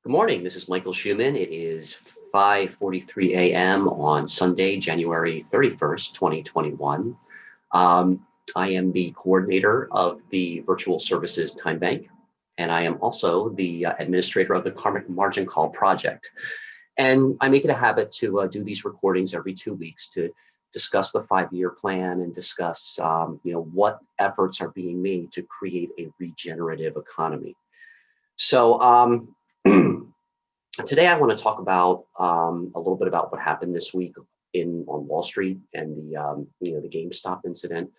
Good morning. This is Michael Schuman. It is 5:43 a.m. on Sunday, January 31st, 2021. Um, I am the coordinator of the Virtual Services Time Bank, and I am also the administrator of the Karmic Margin Call project. And I make it a habit to do these recordings every 2 weeks to discuss the 5-year plan and discuss, what efforts are being made to create a regenerative economy. So, today, I want to talk about a little bit about what happened this week on Wall Street and the GameStop incident.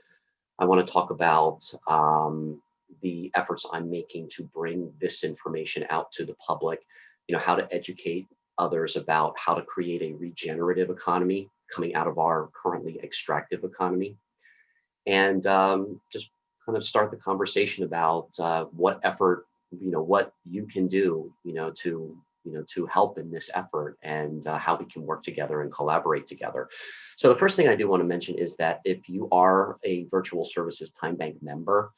I want to talk about the efforts I'm making to bring this information out to the public. How to educate others about how to create a regenerative economy coming out of our currently extractive economy, and just kind of start the conversation about what effort, what you can do, to help in this effort, and how we can work together and collaborate together. So the first thing I do want to mention is that if you are a Virtual Services Time Bank member,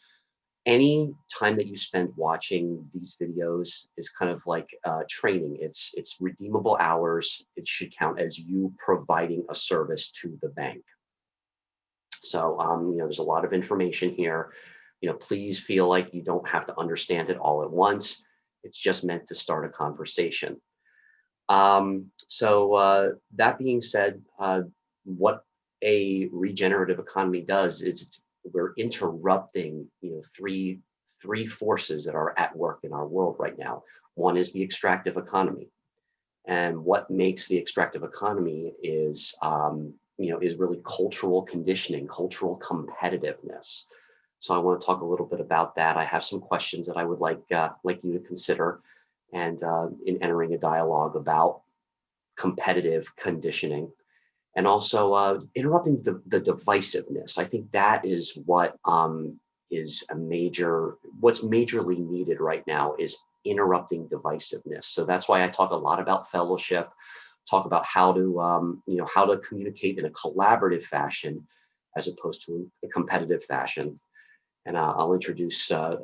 any time that you spend watching these videos is kind of like training. It's redeemable hours. It should count as you providing a service to the bank. So, there's a lot of information here. Please feel like you don't have to understand it all at once. It's just meant to start a conversation. That being said, what a regenerative economy does is we're interrupting, three forces that are at work in our world right now. One is the extractive economy, and what makes the extractive economy is really cultural conditioning, cultural competitiveness. So I want to talk a little bit about that. I have some questions that I would like you to consider, and in entering a dialogue about competitive conditioning, and also interrupting the divisiveness. I think that is what's majorly needed right now is interrupting divisiveness. So that's why I talk a lot about fellowship, talk about how to communicate in a collaborative fashion as opposed to a competitive fashion. And I'll introduce a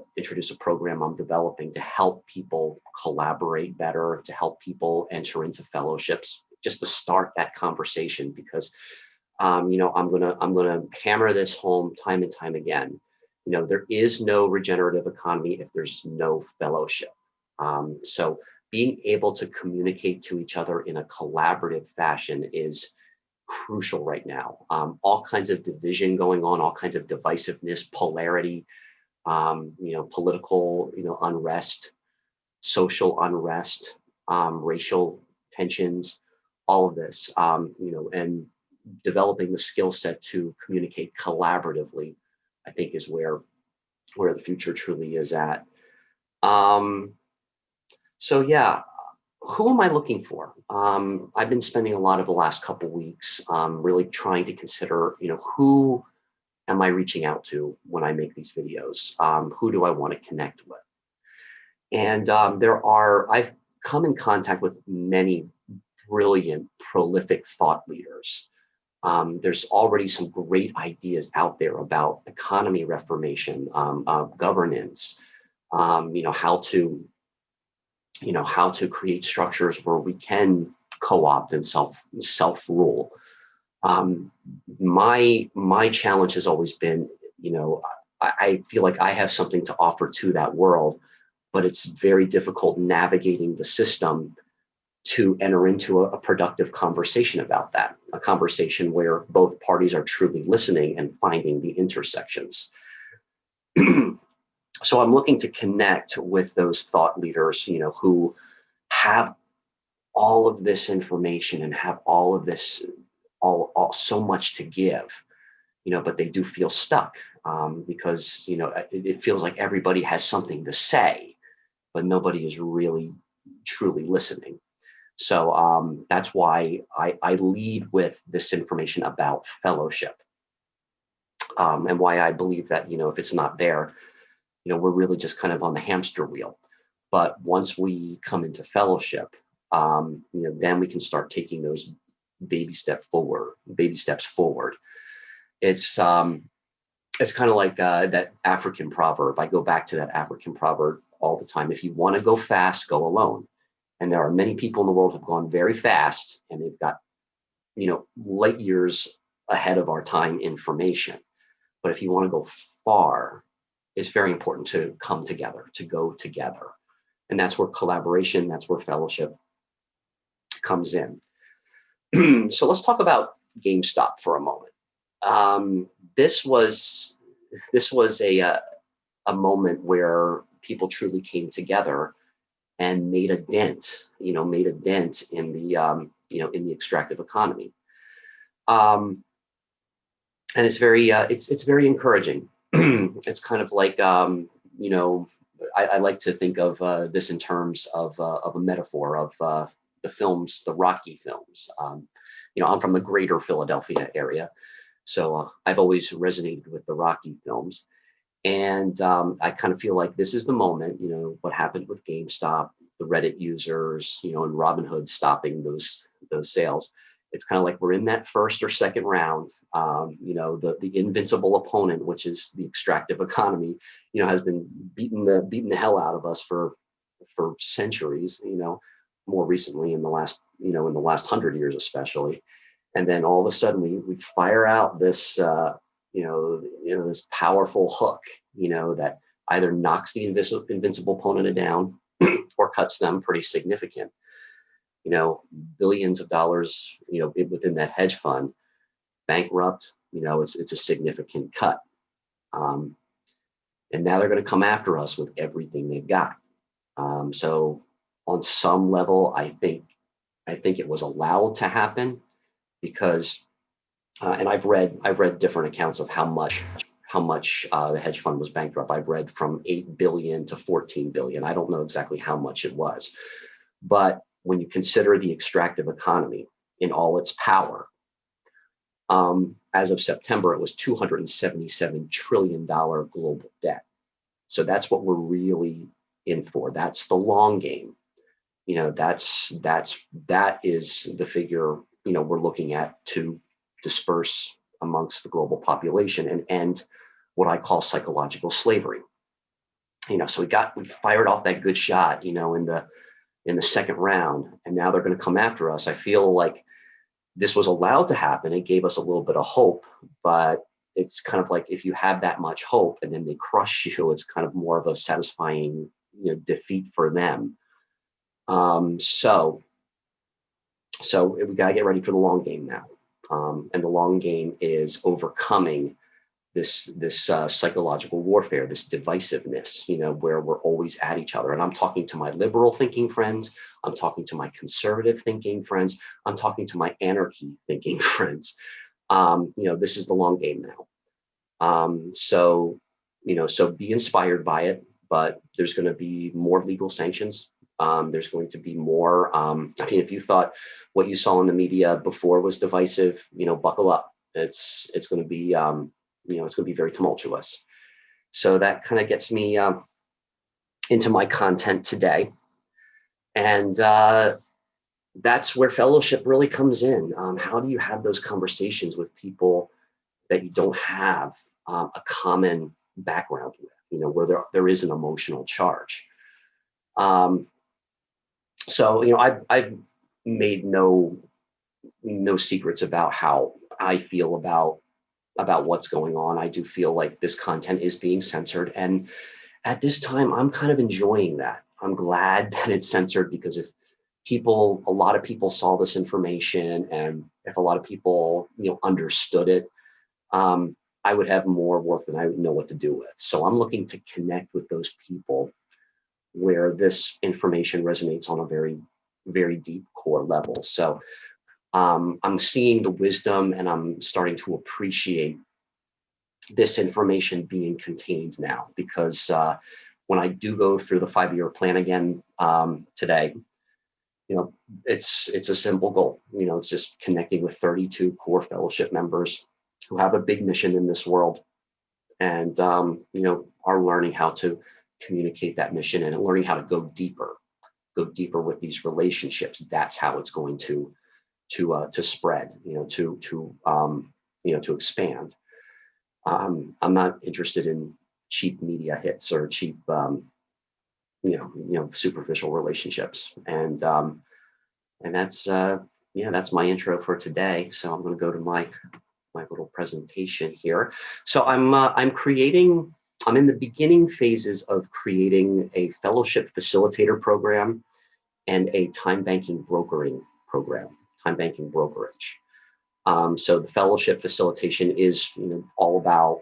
program I'm developing to help people collaborate better, to help people enter into fellowships, just to start that conversation. Because I'm gonna hammer this home time and time again. There is no regenerative economy if there's no fellowship. So being able to communicate to each other in a collaborative fashion is crucial right now. All kinds of division going on, all kinds of divisiveness, polarity, political, unrest, social unrest, racial tensions, all of this, and developing the skill set to communicate collaboratively, I think is where the future truly is at. So yeah, who am I looking for? I've been spending a lot of the last couple weeks really trying to consider, who am I reaching out to when I make these videos? Who do I want to connect with? And I've come in contact with many brilliant, prolific thought leaders. There's already some great ideas out there about economy reformation, governance, how to create structures where we can co-opt and self rule. My challenge has always been, I feel like I have something to offer to that world, but it's very difficult navigating the system to enter into a productive conversation about that, a conversation where both parties are truly listening and finding the intersections. So I'm looking to connect with those thought leaders, who have all of this information and have all of this, all so much to give, but they do feel stuck because, it feels like everybody has something to say, but nobody is really truly listening. So that's why I lead with this information about fellowship, and why I believe that, if it's not there, we're really just kind of on the hamster wheel. But once we come into fellowship, then we can start taking those baby steps forward. It's kind of like that African proverb. I go back to that African proverb all the time. If you want to go fast, go alone. And there are many people in the world who've gone very fast, and they've got, light years ahead of our time information. But if you want to go far, it's very important to come together, to go together. And that's where collaboration, that's where fellowship comes in. So let's talk about GameStop for a moment. Um, this was this was a moment where people truly came together and made a dent in the in the extractive economy. Um, and it's very encouraging. It's kind of like you know I like to think of this in terms of a metaphor of the films, the Rocky films. I'm from the greater Philadelphia area, so I've always resonated with the Rocky films. And I kind of feel like this is the moment, what happened with GameStop, the Reddit users, and Robinhood stopping those sales. It's kind of like we're in that first or second round. The invincible opponent, which is the extractive economy, has been beating the hell out of us for centuries. More recently in the last 100 years especially. And then all of a sudden we fire out this this powerful hook, that either knocks the invincible opponent down or cuts them pretty significant. Billions of dollars, within that hedge fund, bankrupt. It's a significant cut. Um, and now they're going to come after us with everything they've got. So on some level, I think it was allowed to happen because and I've read different accounts of how much the hedge fund was bankrupt. I've read from 8 billion to 14 billion. I don't know exactly how much it was, but when you consider the extractive economy in all its power, as of September, it was $277 trillion global debt. So that's what we're really in for. That's the long game. That is the figure we're looking at to disperse amongst the global population and end what I call psychological slavery. So we fired off that good shot, in the second round, and now they're going to come after us. I feel like this was allowed to happen. It gave us a little bit of hope, but it's kind of like if you have that much hope and then they crush you, it's kind of more of a satisfying, defeat for them. So we got to get ready for the long game now. And the long game is overcoming this psychological warfare, this divisiveness, where we're always at each other. And I'm talking to my liberal thinking friends. I'm talking to my conservative thinking friends. I'm talking to my anarchy thinking friends. This is the long game now. So be inspired by it, but there's going to be more legal sanctions. There's going to be more. If you thought what you saw in the media before was divisive, buckle up. It's going to be, it's going to be very tumultuous. So that kind of gets me into my content today, and that's where fellowship really comes in. How do you have those conversations with people that you don't have a common background with? Where there is an emotional charge. I've made no secrets about how I feel about what's going on. I do feel like this content is being censored, and at this time, I'm kind of enjoying that. I'm glad that it's censored because if a lot of people saw this information, and if a lot of people, understood it, I would have more work than I would know what to do with. So I'm looking to connect with those people where this information resonates on a very, very deep core level. So I'm seeing the wisdom, and I'm starting to appreciate this information being contained now, because when I do go through the 5-year plan again today, it's a simple goal. It's just connecting with 32 core fellowship members who have a big mission in this world, and are learning how to communicate that mission and learning how to go deeper with these relationships. That's how it's going to spread, to expand. I'm not interested in cheap media hits or cheap superficial relationships. And that's that's my intro for today. So I'm going to go to my little presentation here. So I'm creating. I'm in the beginning phases of creating a fellowship facilitator program and a time banking brokering program, time banking brokerage. So the fellowship facilitation is all about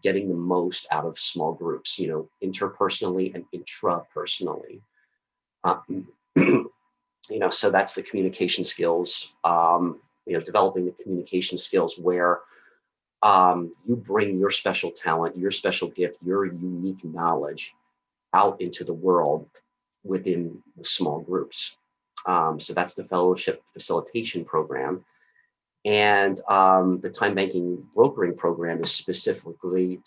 getting the most out of small groups, interpersonally and intrapersonally. Um, so that's the communication skills, developing the communication skills where you bring your special talent, your special gift, your unique knowledge out into the world within the small groups. So that's the fellowship facilitation program. And the time banking brokering program is specifically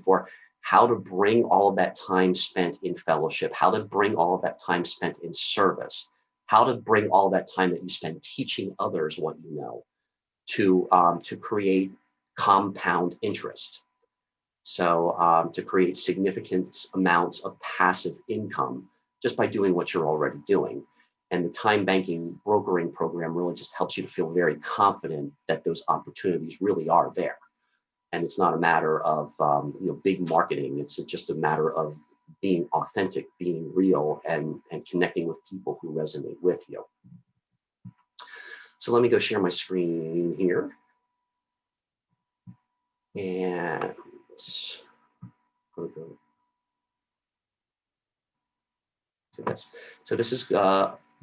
for how to bring all of that time spent in fellowship, how to bring all of that time spent in service, how to bring all that time that you spend teaching others what you know to create compound interest. So to create significant amounts of passive income just by doing what you're already doing. And the time banking brokering program really just helps you to feel very confident that those opportunities really are there. And it's not a matter of big marketing. It's just a matter of being authentic, being real, and connecting with people who resonate with you. So let me go share my screen here. And go to this. So this is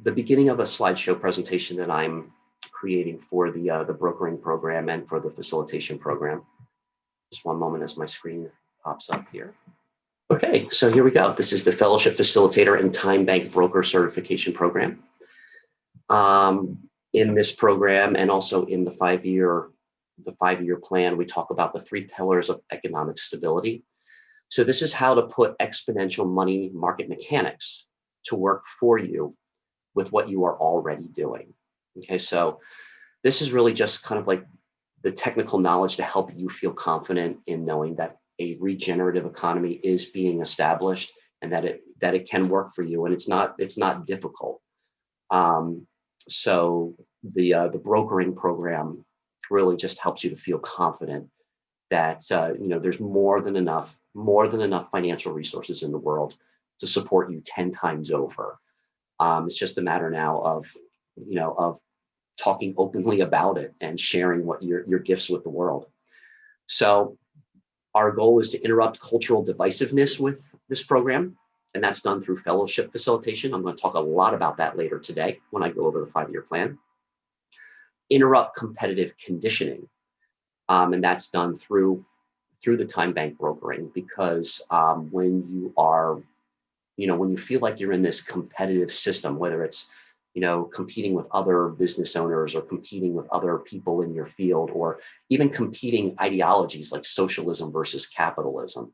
the beginning of a slideshow presentation that I'm creating for the brokering program and for the facilitation program. Just one moment as my screen pops up here. Okay, so here we go. This is the Fellowship Facilitator and Time Bank Broker Certification Program. In this program and also in the five-year plan, we talk about the three pillars of economic stability. So this is how to put exponential money market mechanics to work for you with what you are already doing. Okay, so this is really just kind of like the technical knowledge to help you feel confident in knowing that a regenerative economy is being established and that it can work for you, and it's not difficult. So the brokering program really just helps you to feel confident that there's more than enough financial resources in the world to support you 10 times over. It's just a matter now of talking openly about it and sharing what your gifts with the world. So our goal is to interrupt cultural divisiveness with this program, and that's done through fellowship facilitation. I'm going to talk a lot about that later today when I go over the five-year plan. Interrupt competitive conditioning, and that's done through the time bank brokering, because when you feel like you're in this competitive system, whether it's competing with other business owners or competing with other people in your field, or even competing ideologies like socialism versus capitalism,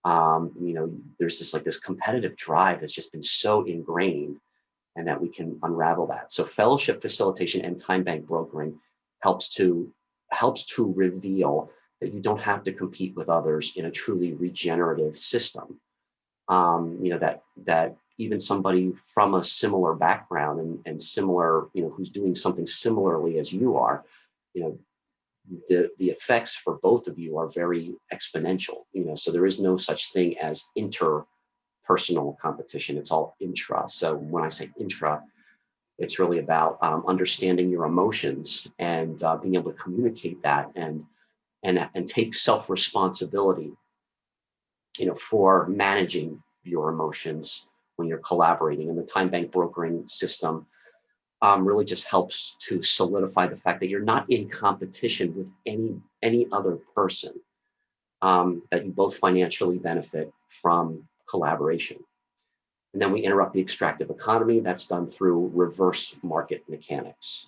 there's this competitive drive that's just been so ingrained, and that we can unravel that. So fellowship facilitation and time bank brokering helps to reveal that you don't have to compete with others in a truly regenerative system. That even somebody from a similar background and similar, who's doing something similarly as you are, the effects for both of you are very exponential. So there is no such thing as interpersonal competition. It's all intra. So when I say intra, it's really about understanding your emotions and being able to communicate that and take self-responsibility, for managing your emotions when you're collaborating. And the time bank brokering system really just helps to solidify the fact that you're not in competition with any other person, that you both financially benefit from collaboration. And then we interrupt the extractive economy. That's done through reverse market mechanics.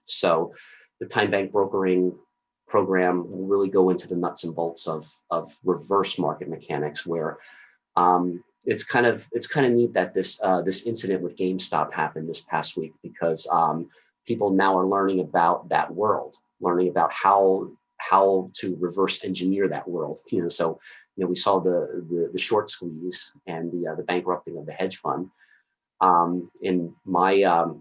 So the time bank brokering program will really go into the nuts and bolts of reverse market mechanics, where it's kind of neat that this incident with GameStop happened this past week, because people now are learning about that world, learning about how to reverse engineer that world. So we saw the short squeeze and the bankrupting of the hedge fund. In my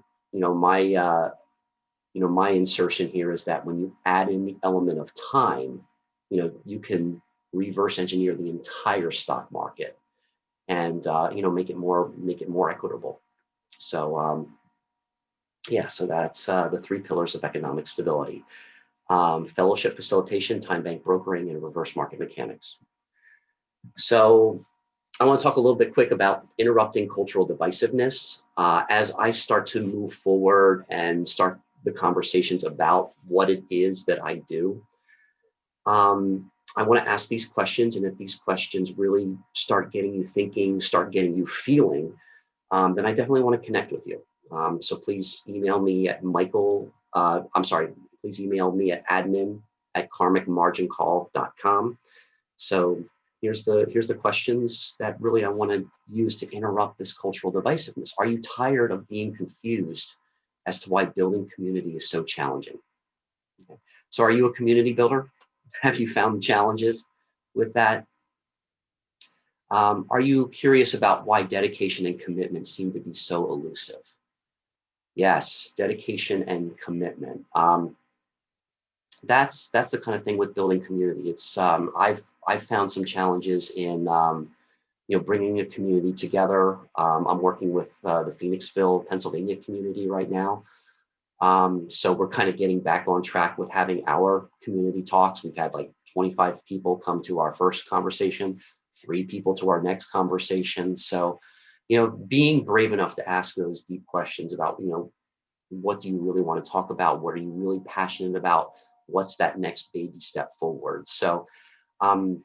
my insertion here is that when you add in the element of time, you can reverse engineer the entire stock market and make it more equitable. So yeah, so that's the three pillars of economic stability: fellowship facilitation, time bank brokering, and reverse market mechanics. So I want to talk a little bit quick about interrupting cultural divisiveness. As I start to move forward and start the conversations about what it is that I do, I want to ask these questions. And if these questions really start getting you thinking, start getting you feeling, then I definitely want to connect with you. So please email me at please email me at admin@karmicmargincall.com. So here's the questions that really I want to use to interrupt this cultural divisiveness. Are you tired of being confused as to why building community is so challenging? Okay. So are you a community builder? Have you found challenges with that? Are you curious about why dedication and commitment seem to be so elusive? Yes, dedication and commitment. That's the kind of thing with building community. It's I've found some challenges in bringing a community together. I'm working with the Phoenixville, Pennsylvania community right now. So we're kind of getting back on track with having our community talks. We've had like 25 people come to our first conversation, 3 people to our next conversation. So, being brave enough to ask those deep questions about, what do you really want to talk about? What are you really passionate about? What's that next baby step forward? So I'm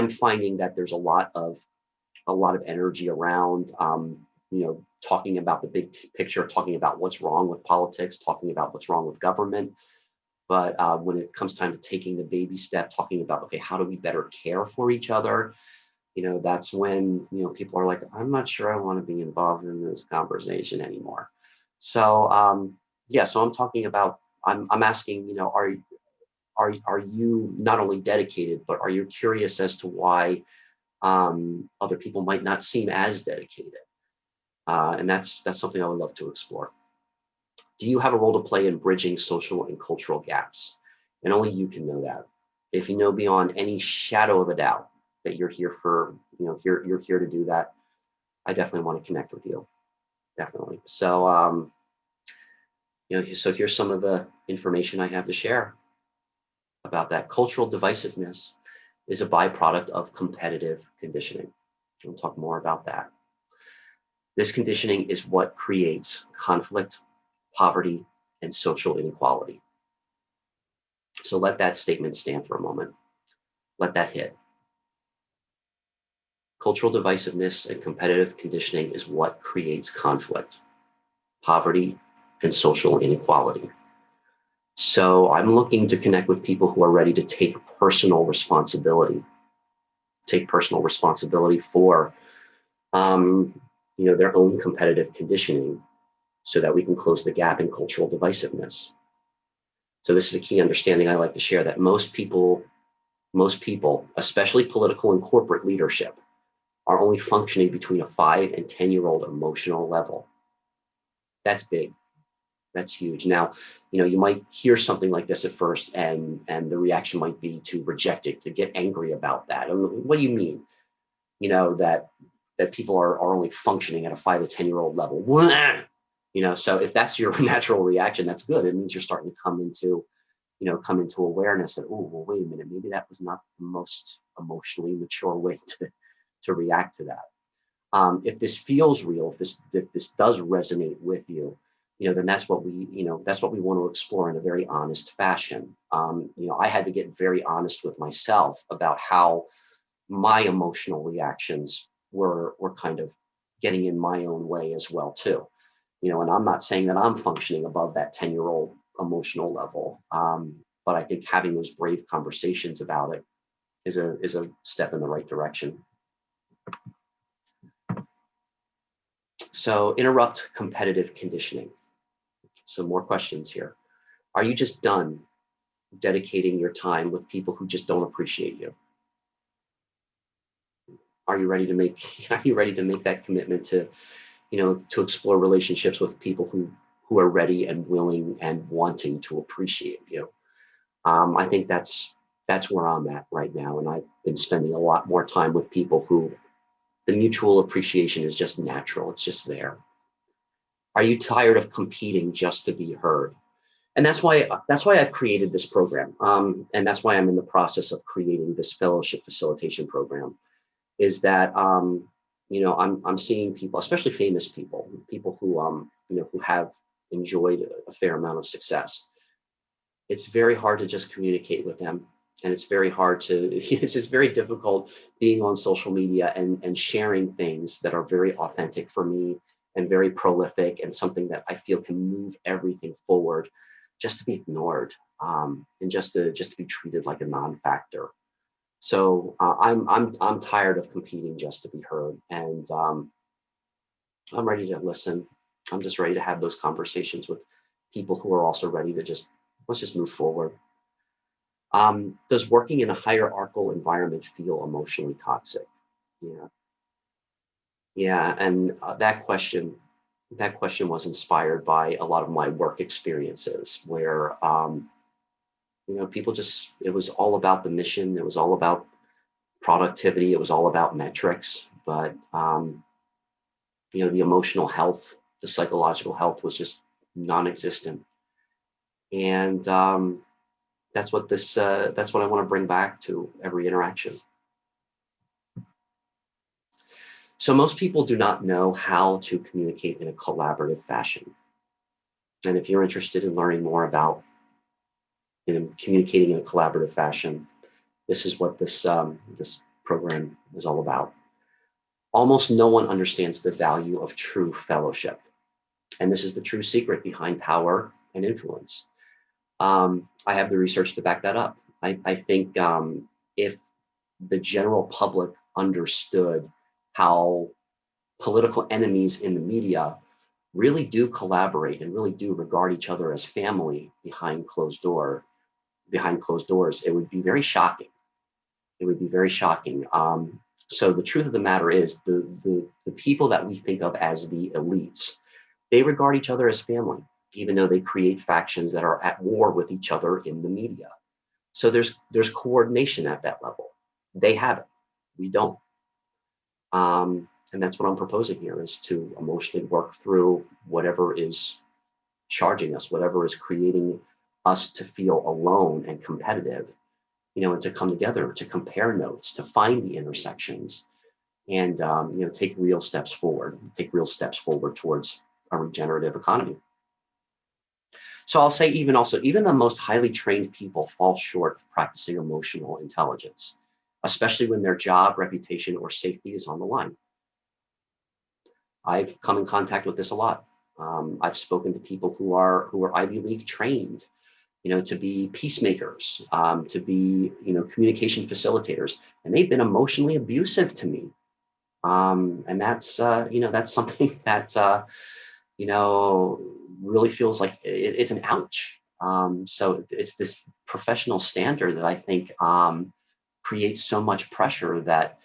finding that there's a lot of energy around, talking about the big picture, talking about what's wrong with politics, talking about what's wrong with government. But when it comes time to taking the baby step, talking about, okay, how do we better care for each other? That's when, people are like, I'm not sure I want to be involved in this conversation anymore. So, yeah, so I'm talking about, I'm asking, are you not only dedicated, but are you curious as to why other people might not seem as dedicated? And that's something I would love to explore. Do you have a role to play in bridging social and cultural gaps? And only you can know that. If you know beyond any shadow of a doubt that you're here for, you're here to do that, I definitely want to connect with you. Definitely. So, so here's some of the information I have to share about that. Cultural divisiveness is a byproduct of competitive conditioning. We'll talk more about that. This conditioning is what creates conflict, poverty, and social inequality. So let that statement stand for a moment. Let that hit. Cultural divisiveness and competitive conditioning is what creates conflict, poverty, and social inequality. So I'm looking to connect with people who are ready to take personal responsibility for, their own competitive conditioning, so that we can close the gap in cultural divisiveness. So this is a key understanding I like to share, that most people, especially political and corporate leadership, are only functioning between a 5 and 10-year-old emotional level. That's big. That's huge. Now, you might hear something like this at first, and the reaction might be to reject it, to get angry about that. What do you mean? That people are only functioning at a 5 to 10-year-old level. So if that's your natural reaction, that's good. It means you're starting to come into awareness that, oh, well, wait a minute, maybe that was not the most emotionally mature way to react to that. If this feels real, if this does resonate with you, then that's what we want to explore in a very honest fashion. I had to get very honest with myself about how my emotional reactions were kind of getting in my own way as well too. And I'm not saying that I'm functioning above that 10-year-old emotional level, but I think having those brave conversations about it is a step in the right direction. So interrupt competitive conditioning. So more questions here. Are you just done dedicating your time with people who just don't appreciate you? Are you ready to make are you ready to make that commitment to, to explore relationships with people who are ready and willing and wanting to appreciate you? I think that's where I'm at right now, and I've been spending a lot more time with people who the mutual appreciation is just natural. It's just there. Are you tired of competing just to be heard? And that's why I've created this program, and that's why I'm in the process of creating this fellowship facilitation program. Is that I'm seeing people, especially famous people, people who who have enjoyed a fair amount of success. It's very hard to just communicate with them, and it's very hard to it's just very difficult being on social media and sharing things that are very authentic for me and very prolific and something that I feel can move everything forward, just to be ignored, and just to be treated like a non-factor. So I'm tired of competing just to be heard, and I'm ready to listen. I'm just ready to have those conversations with people who are also ready to just let's just move forward. Does working in a hierarchical environment feel emotionally toxic? Yeah, yeah, and that question was inspired by a lot of my work experiences, where people just it was all about the mission. It was all about productivity. It was all about metrics, but the emotional health, the psychological health was just non-existent. And that's what I want to bring back to every interaction. So most people do not know how to communicate in a collaborative fashion. And if you're interested in learning more about communicating in a collaborative fashion, this is what this program is all about. Almost no one understands the value of true fellowship, and this is the true secret behind power and influence. I have the research to back that up. I think if the general public understood how political enemies in the media really do collaborate and really do regard each other as family behind closed doors, it would be very shocking. It would be very shocking. So the truth of the matter is, the people that we think of as the elites, they regard each other as family, even though they create factions that are at war with each other in the media. So there's coordination at that level. They have it. We don't. And that's what I'm proposing here, is to emotionally work through whatever is charging us, whatever is creating us to feel alone and competitive, and to come together, to compare notes, to find the intersections, and take real steps forward towards a regenerative economy. So I'll say, even the most highly trained people fall short of practicing emotional intelligence, especially when their job, reputation, or safety is on the line. I've come in contact with this a lot. I've spoken to people who are Ivy League trained, to be peacemakers, to be, communication facilitators, and they've been emotionally abusive to me. And that's something that, you know, really feels like it's an ouch. So it's this professional standard that I think creates so much pressure that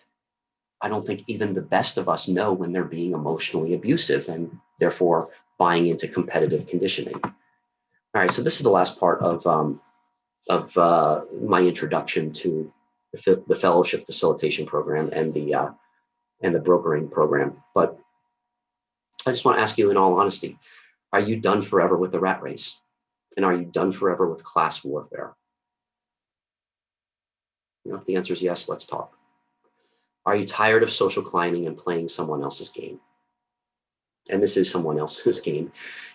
I don't think even the best of us know when they're being emotionally abusive, and therefore buying into competitive conditioning. All right, so this is the last part of my introduction to the fellowship facilitation program and the brokering program. But I just want to ask you, in all honesty, are you done forever with the rat race? And are you done forever with class warfare? If the answer is yes, let's talk. Are you tired of social climbing and playing someone else's game? And this is someone else's game.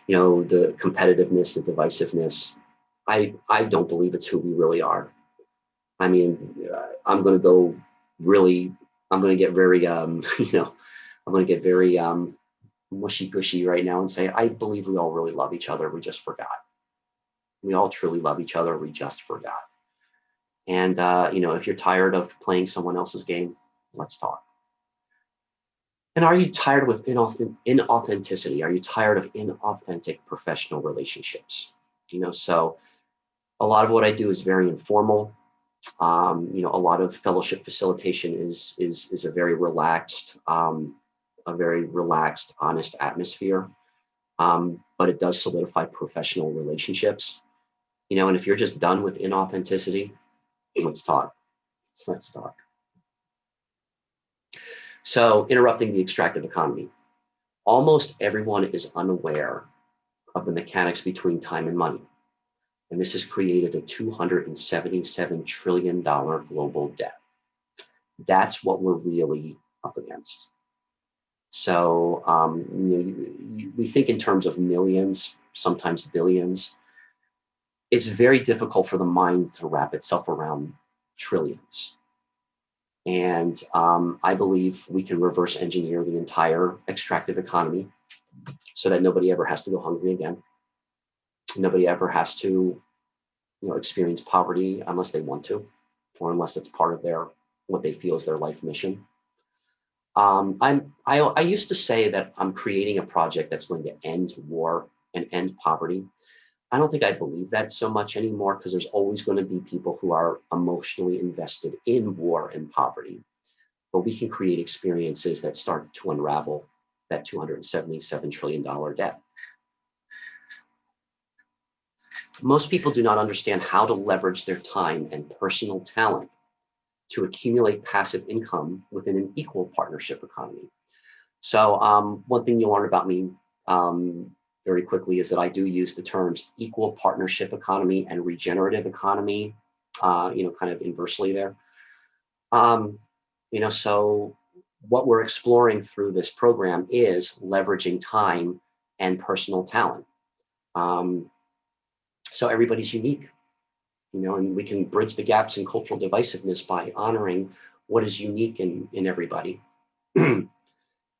The competitiveness, the divisiveness. I don't believe it's who we really are. I mean, I'm going to go really, I'm going to get very, I'm going to get very mushy gushy right now and say, I believe we all really love each other. We just forgot. We all truly love each other. We just forgot. And, if you're tired of playing someone else's game, let's talk. And are you tired with inauthenticity? Are you tired of inauthentic professional relationships? So a lot of what I do is very informal. A lot of fellowship facilitation is a very relaxed, honest atmosphere. But it does solidify professional relationships. And if you're just done with inauthenticity, let's talk. Let's talk. So, interrupting the extractive economy. Almost everyone is unaware of the mechanics between time and money. And this has created a $277 trillion global debt. That's what we're really up against. So, we think in terms of millions, sometimes billions. It's very difficult for the mind to wrap itself around trillions. And I believe we can reverse engineer the entire extractive economy so that nobody ever has to go hungry again. Nobody ever has to, experience poverty unless they want to, or unless it's part of what they feel is their life mission. I used to say that I'm creating a project that's going to end war and end poverty. I don't think I believe that so much anymore because there's always going to be people who are emotionally invested in war and poverty. But we can create experiences that start to unravel that $277 trillion debt. Most people do not understand how to leverage their time and personal talent to accumulate passive income within an equal partnership economy. So one thing you'll learn about me very quickly is that I do use the terms equal partnership economy and regenerative economy, kind of inversely there. So what we're exploring through this program is leveraging time and personal talent. So everybody's unique, and we can bridge the gaps in cultural divisiveness by honoring what is unique in everybody.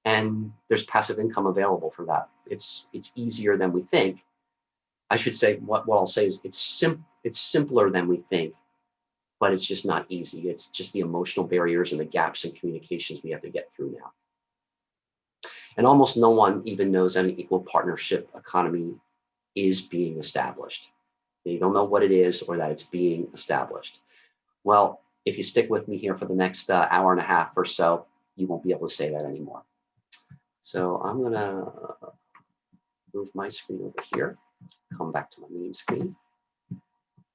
And there's passive income available for that. It's easier than we think. I should say what I'll say is it's simpler than we think, but it's just not easy. It's just the emotional barriers and the gaps in communications we have to get through now. And almost no one even knows an equal partnership economy is being established. They don't know what it is or that it's being established. Well, if you stick with me here for the next hour and a half or so, you won't be able to say that anymore. So I'm going to move my screen over here, come back to my main screen.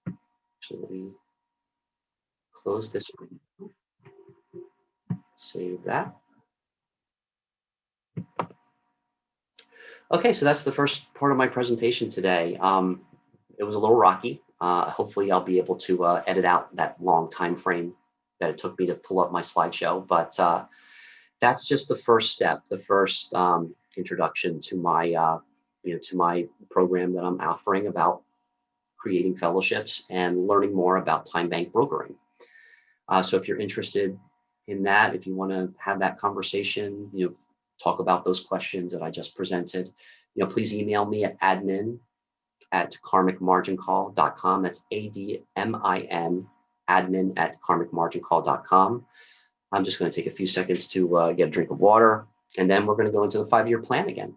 Actually, let me close this window, save that. Okay, so that's the first part of my presentation today. It was a little rocky. Hopefully I'll be able to edit out that long time frame that it took me to pull up my slideshow, but that's just the first step, the first introduction to my program that I'm offering about creating fellowships and learning more about time bank brokering. So if you're interested in that, if you want to have that conversation, talk about those questions that I just presented, please email me at admin@karmicmargincall.com. That's ADMIN, admin@karmicmargincall.com. I'm just going to take a few seconds to get a drink of water, and then we're going to go into the 5-year plan again.